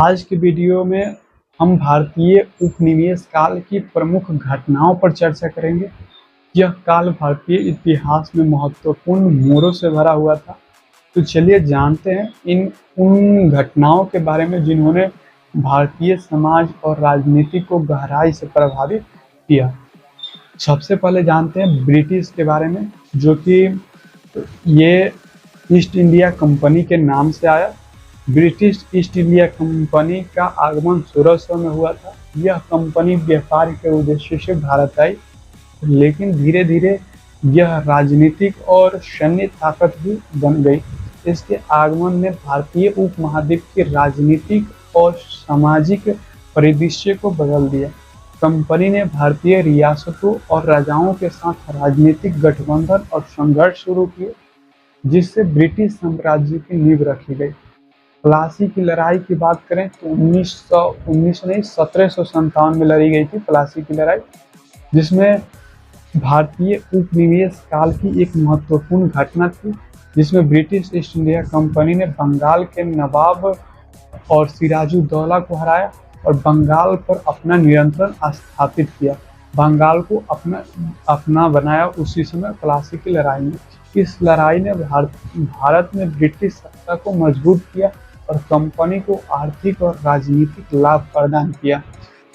आज की वीडियो में हम भारतीय उपनिवेश काल की प्रमुख घटनाओं पर चर्चा करेंगे। यह काल भारतीय इतिहास में महत्वपूर्ण मोड़ों से भरा हुआ था। तो चलिए जानते हैं इन उन घटनाओं के बारे में जिन्होंने भारतीय समाज और राजनीति को गहराई से प्रभावित किया। सबसे पहले जानते हैं ब्रिटिश के बारे में, जो कि ये ईस्ट इंडिया कंपनी के नाम से आया। ब्रिटिश ईस्ट इंडिया कंपनी का आगमन 1600 में हुआ था। यह कंपनी व्यापार के उद्देश्य से भारत आई, लेकिन धीरे धीरे यह राजनीतिक और सैन्य ताकत भी बन गई। इसके आगमन ने भारतीय उपमहाद्वीप के राजनीतिक और सामाजिक परिदृश्य को बदल दिया। कंपनी ने भारतीय रियासतों और राजाओं के साथ राजनीतिक गठबंधन और संघर्ष शुरू किए, जिससे ब्रिटिश साम्राज्य की नींव रखी गई। प्लासी की लड़ाई की बात करें तो 1757 में लड़ी गई थी प्लासी की लड़ाई, जिसमें भारतीय उपनिवेश काल की एक महत्वपूर्ण घटना थी, जिसमें ब्रिटिश ईस्ट इंडिया कंपनी ने बंगाल के नवाब और सिराजुद्दौला को हराया और बंगाल पर अपना नियंत्रण स्थापित किया। बंगाल को अपना बनाया उसी समय प्लासी की लड़ाई में। इस लड़ाई ने भारत में ब्रिटिश सत्ता को मजबूत किया और कंपनी को आर्थिक और राजनीतिक लाभ प्रदान किया।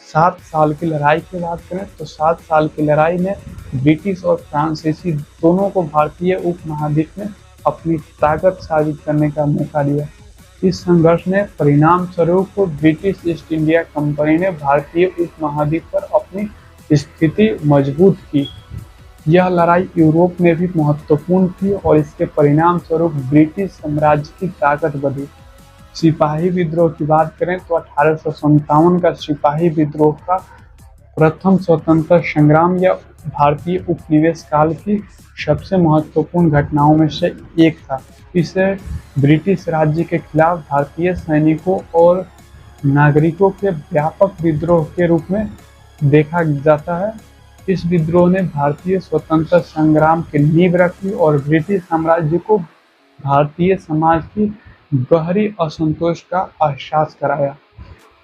7 साल की लड़ाई की बात करें तो 7 साल की लड़ाई में ब्रिटिश और फ्रांसीसी दोनों को भारतीय उपमहाद्वीप में अपनी ताकत साबित करने का मौका दिया। इस संघर्ष ने परिणाम स्वरूप ब्रिटिश ईस्ट इंडिया कंपनी ने भारतीय उपमहाद्वीप पर अपनी स्थिति मजबूत की। यह लड़ाई यूरोप में भी महत्वपूर्ण थी और इसके परिणाम स्वरूप ब्रिटिश साम्राज्य की ताकत बढ़ी। सिपाही विद्रोह की बात करें तो 1857 का सिपाही विद्रोह का प्रथम स्वतंत्रता संग्राम या भारतीय उपनिवेश काल की सबसे महत्वपूर्ण घटनाओं में से एक था। इसे ब्रिटिश राज्य के खिलाफ भारतीय सैनिकों और नागरिकों के व्यापक विद्रोह के रूप में देखा जाता है। इस विद्रोह ने भारतीय स्वतंत्रता संग्राम की नींव रखी और ब्रिटिश साम्राज्य को भारतीय समाज की गहरी असंतोष का एहसास कराया।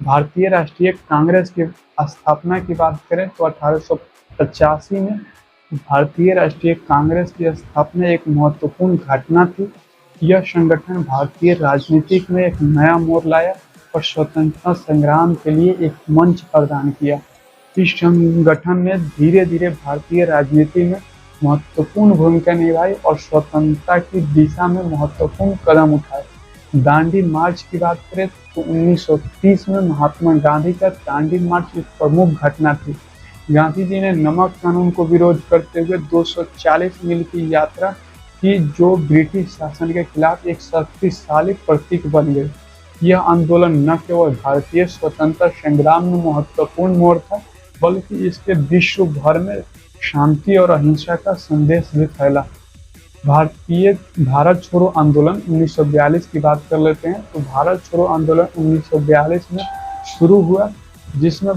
भारतीय राष्ट्रीय कांग्रेस की स्थापना की बात करें तो 1885 में भारतीय राष्ट्रीय कांग्रेस की स्थापना एक महत्वपूर्ण घटना थी। यह संगठन भारतीय राजनीति में एक नया मोड़ लाया और स्वतंत्रता संग्राम के लिए एक मंच प्रदान किया। इस संगठन ने धीरे धीरे भारतीय राजनीति में महत्वपूर्ण भूमिका निभाई और स्वतंत्रता की दिशा में महत्वपूर्ण कदम उठाए। दांडी मार्च की बात करें तो 1930 में महात्मा गांधी का दांडी मार्च एक प्रमुख घटना थी। गांधी जी ने नमक कानून को विरोध करते हुए 240 मील की यात्रा की, जो ब्रिटिश शासन के खिलाफ एक शक्तिशाली प्रतीक बन गई। यह आंदोलन न केवल भारतीय स्वतंत्रता संग्राम में महत्वपूर्ण मोड़ था, बल्कि इसके विश्व भर में शांति और अहिंसा का संदेश भी फैला। भारत छोड़ो आंदोलन 1942 की बात कर लेते हैं तो भारत छोड़ो आंदोलन 1942 में शुरू हुआ, जिसमें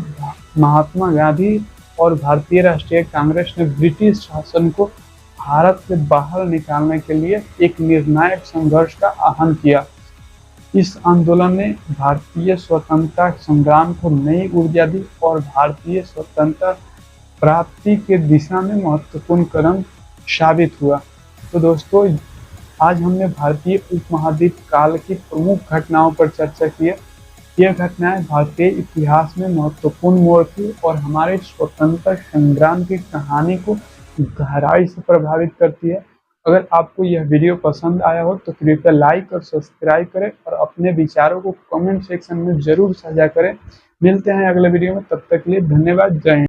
महात्मा गांधी और भारतीय राष्ट्रीय कांग्रेस ने ब्रिटिश शासन को भारत से बाहर निकालने के लिए एक निर्णायक संघर्ष का आह्वान किया। इस आंदोलन ने भारतीय स्वतंत्रता संग्राम को नई ऊर्जा दी और भारतीय स्वतंत्रता प्राप्ति के दिशा में महत्वपूर्ण कदम साबित हुआ। तो दोस्तों, आज हमने भारतीय उपमहाद्वीप काल की प्रमुख घटनाओं पर चर्चा की है। यह घटनाएं भारतीय इतिहास में महत्वपूर्ण मोड़ थी और हमारे स्वतंत्रता संग्राम की कहानी को गहराई से प्रभावित करती है। अगर आपको यह वीडियो पसंद आया हो तो कृपया लाइक और सब्सक्राइब करें और अपने विचारों को कमेंट सेक्शन में जरूर साझा करें। मिलते हैं अगले वीडियो में, तब तक के लिए धन्यवाद। जय हिंद।